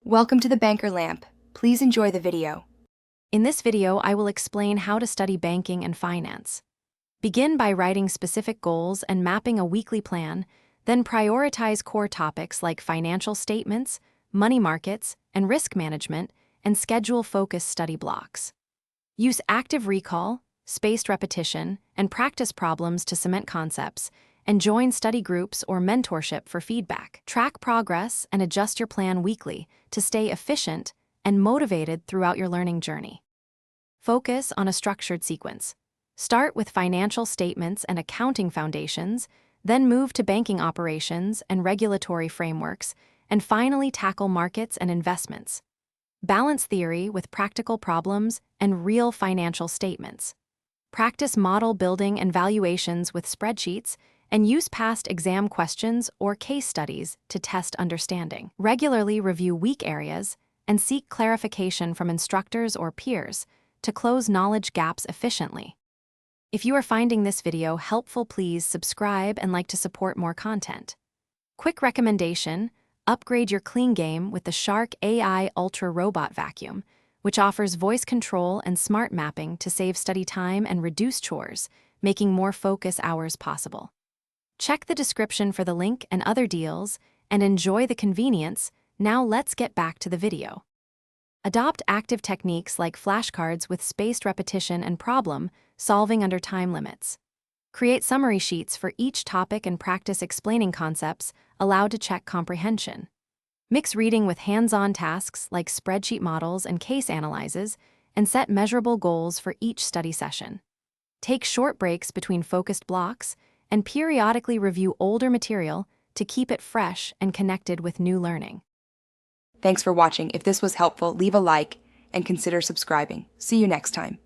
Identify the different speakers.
Speaker 1: Welcome to the Banker Lamp. Please enjoy the video.
Speaker 2: In this video, I will explain how to study banking and finance. Begin by writing specific goals and mapping a weekly plan, then prioritize core topics like financial statements, money markets, and risk management, and schedule focused study blocks. Use active recall, spaced repetition, and practice problems to cement concepts, and join study groups or mentorship for feedback. Track progress and adjust your plan weekly to stay efficient and motivated throughout your learning journey. Focus on a structured sequence. Start with financial statements and accounting foundations, then move to banking operations and regulatory frameworks, and finally tackle markets and investments. Balance theory with practical problems and real financial statements. Practice model building and valuations with spreadsheets, and use past exam questions or case studies to test understanding. Regularly review weak areas and seek clarification from instructors or peers to close knowledge gaps efficiently. If you are finding this video helpful, please subscribe and like to support more content. Quick recommendation: upgrade your clean game with the Shark AI Ultra Robot Vacuum, which offers voice control and smart mapping to save study time and reduce chores, making more focus hours possible. Check the description for the link and other deals, and enjoy the convenience. Now let's get back to the video. Adopt active techniques like flashcards with spaced repetition and problem solving under time limits. Create summary sheets for each topic and practice explaining concepts allowed to check comprehension. Mix reading with hands-on tasks like spreadsheet models and case analyses, and set measurable goals for each study session. Take short breaks between focused blocks, and periodically review older material to keep it fresh and connected with new learning.
Speaker 1: Thanks for watching. If this was helpful, leave a like and consider subscribing. See you next time.